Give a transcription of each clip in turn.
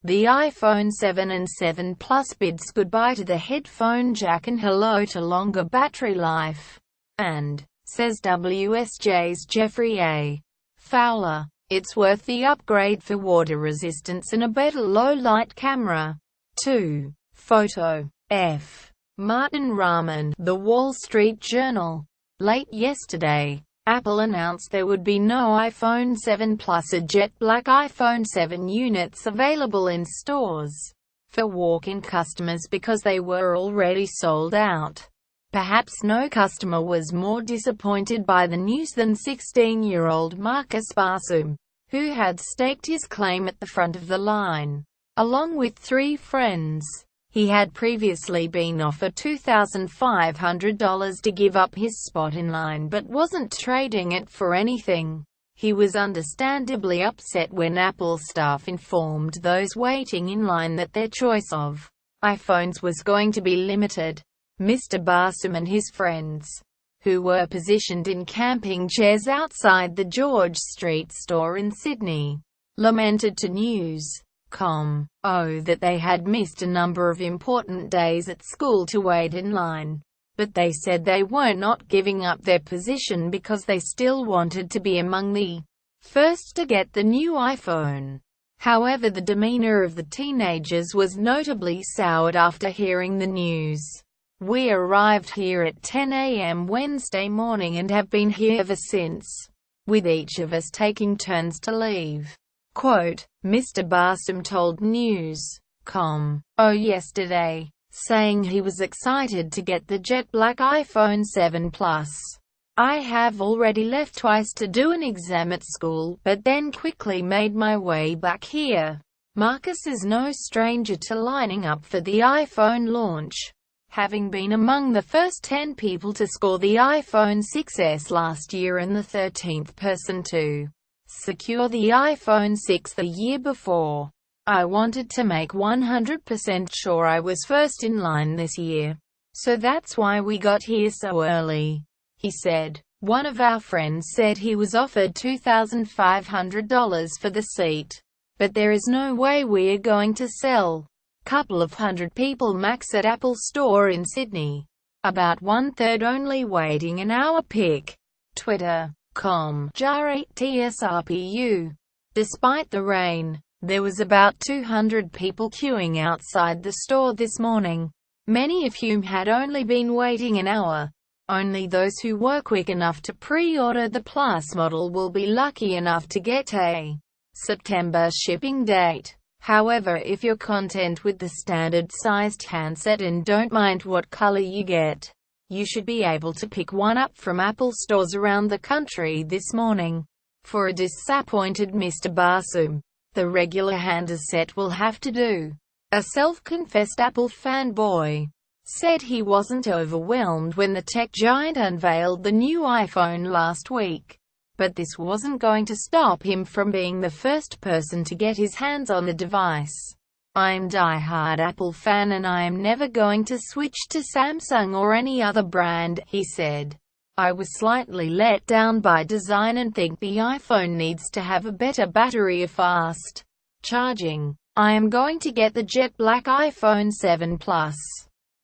The iPhone 7 and 7 Plus bids goodbye to the headphone jack and hello to longer battery life. And, says WSJ's Geoffrey A. Fowler, it's worth the upgrade for water resistance and a better low-light camera. 2. Photo. F. Martin Ramin, The Wall Street Journal. Late yesterday, Apple announced there would be no iPhone 7 Plus or jet black iPhone 7 units available in stores for walk-in customers because they were already sold out. Perhaps no customer was more disappointed by the news than 16-year-old Marcus Barsoum, who had staked his claim at the front of the line. Along with 3 friends, he had previously been offered $2,500 to give up his spot in line but wasn't trading it for anything. He was understandably upset when Apple staff informed those waiting in line that their choice of iPhones was going to be limited. Mr. Barsoum and his friends, who were positioned in camping chairs outside the George Street store in Sydney, lamented to News.com that they had missed a number of important days at school to wait in line, but they said they were not giving up their position because they still wanted to be among the first to get the new iPhone. However, the demeanour of the teenagers was notably soured after hearing the news. "We arrived here at 10 a.m. Wednesday morning and have been here ever since, with each of us taking turns to leave." Quote, Mr. Barsoum told News.com yesterday, saying he was excited to get the jet black iPhone 7 Plus. "I have already left twice to do an exam at school, but then quickly made my way back here." Marcus is no stranger to lining up for the iPhone launch, having been among the first 10 people to score the iPhone 6s last year and the 13th person to secure the iPhone 6 the year before. "I wanted to make 100% sure I was first in line this year, so that's why we got here so early," he said. One of our friends said he was offered $2,500 for the seat, but there is no way we're going to sell. Couple of hundred people max at Apple Store in Sydney. About 1/3 only waiting an hour pic. Twitter.com /TSRPU. Despite the rain, there was about 200 people queuing outside the store this morning, many of whom had only been waiting an hour. Only those who were quick enough to pre-order the Plus model will be lucky enough to get a September shipping date. However, if you're content with the standard-sized handset and don't mind what color you get, you should be able to pick one up from Apple stores around the country this morning. For a disappointed Mr. Barsoum, the regular handset will have to do. A self-confessed Apple fanboy said he wasn't overwhelmed when the tech giant unveiled the new iPhone last week, but this wasn't going to stop him from being the first person to get his hands on the device. "I'm die-hard Apple fan and I am never going to switch to Samsung or any other brand," he said. "I was slightly let down by design and think the iPhone needs to have a better battery or fast charging. I am going to get the jet black iPhone 7 Plus."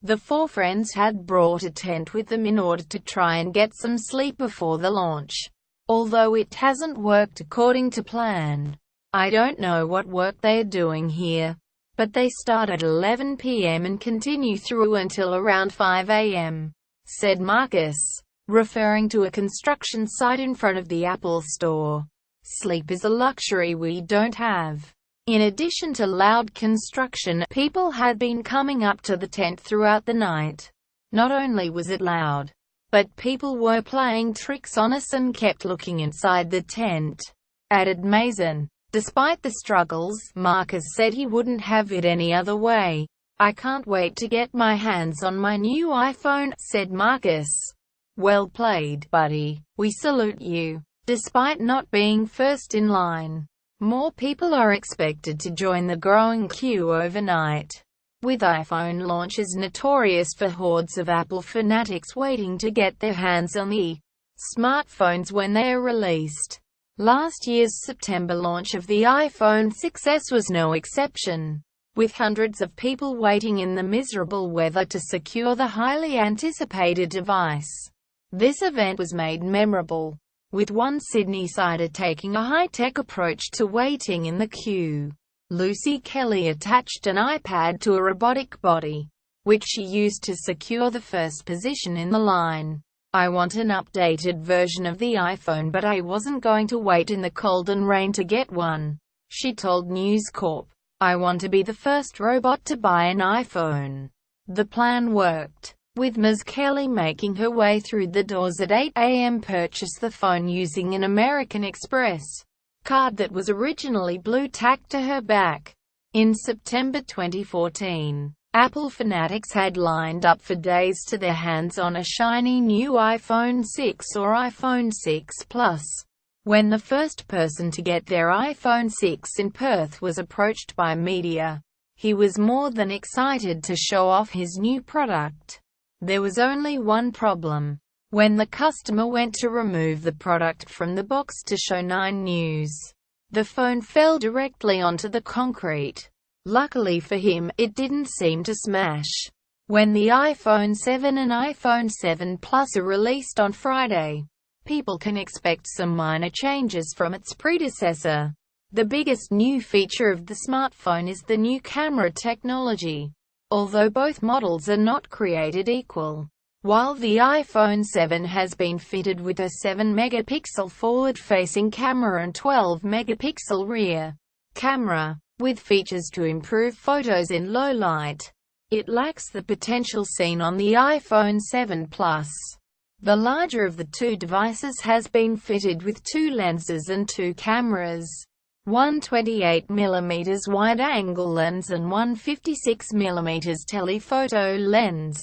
The 4 friends had brought a tent with them in order to try and get some sleep before the launch, although it hasn't worked according to plan. "I don't know what work they're doing here, but they start at 11 p.m. and continue through until around 5 a.m., said Marcus, referring to a construction site in front of the Apple Store. "Sleep is a luxury we don't have." In addition to loud construction, people had been coming up to the tent throughout the night. Not only was it loud, but people were playing tricks on us and kept looking inside the tent, added Mason. Despite the struggles, Marcus said he wouldn't have it any other way. "I can't wait to get my hands on my new iPhone," said Marcus. "Well played, buddy. We salute you." Despite not being first in line, more people are expected to join the growing queue overnight, with iPhone launches notorious for hordes of Apple fanatics waiting to get their hands on the smartphones when they are released. Last year's September launch of the iPhone 6s was no exception, with hundreds of people waiting in the miserable weather to secure the highly anticipated device. This event was made memorable, with one Sydney-sider taking a high-tech approach to waiting in the queue. Lucy Kelly attached an iPad to a robotic body, which she used to secure the first position in the line. "I want an updated version of the iPhone, but I wasn't going to wait in the cold and rain to get one," she told News Corp. "I want to be the first robot to buy an iPhone." The plan worked, with Ms. Kelly making her way through the doors at 8 a.m. purchase the phone using an American Express card that was originally blue tacked to her back. In September 2014, Apple fanatics had lined up for days to their hands on a shiny new iPhone 6 or iPhone 6 Plus. When the first person to get their iPhone 6 in Perth was approached by media, he was more than excited to show off his new product. There was only one problem. When the customer went to remove the product from the box to show 9 News, the phone fell directly onto the concrete. Luckily for him, it didn't seem to smash. When the iPhone 7 and iPhone 7 Plus are released on Friday, people can expect some minor changes from its predecessor. The biggest new feature of the smartphone is the new camera technology, although both models are not created equal. While the iPhone 7 has been fitted with a 7-megapixel forward-facing camera and 12-megapixel rear camera, with features to improve photos in low light, it lacks the potential seen on the iPhone 7 Plus. The larger of the two devices has been fitted with 2 lenses and 2 cameras, one 28mm wide-angle lens and one 56mm telephoto lens.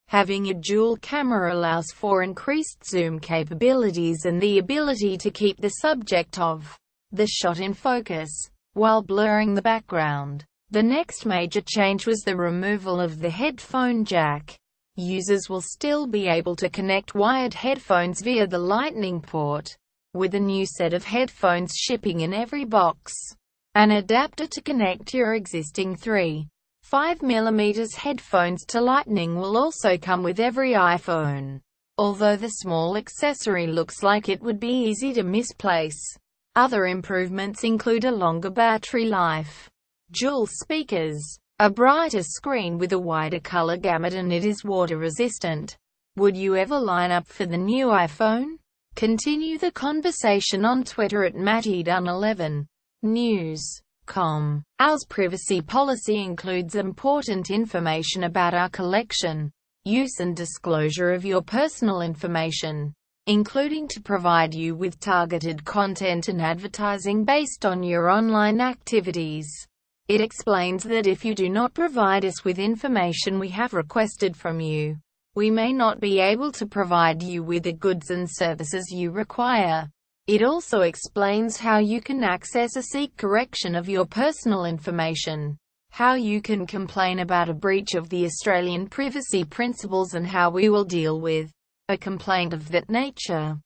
Having a dual camera allows for increased zoom capabilities and the ability to keep the subject of the shot in focus, while blurring the background. The next major change was the removal of the headphone jack. Users will still be able to connect wired headphones via the Lightning port, with a new set of headphones shipping in every box. An adapter to connect your existing 3.5mm headphones to Lightning will also come with every iPhone, although the small accessory looks like it would be easy to misplace. Other improvements include a longer battery life, dual speakers, a brighter screen with a wider color gamut, and it is water resistant. Would you ever line up for the new iPhone? Continue the conversation on Twitter at MattyDunn11. News.com. Our privacy policy includes important information about our collection, use and disclosure of your personal information, including to provide you with targeted content and advertising based on your online activities. It explains that if you do not provide us with information we have requested from you, we may not be able to provide you with the goods and services you require. It also explains how you can access or seek correction of your personal information, how you can complain about a breach of the Australian privacy principles, and how we will deal with a complaint of that nature.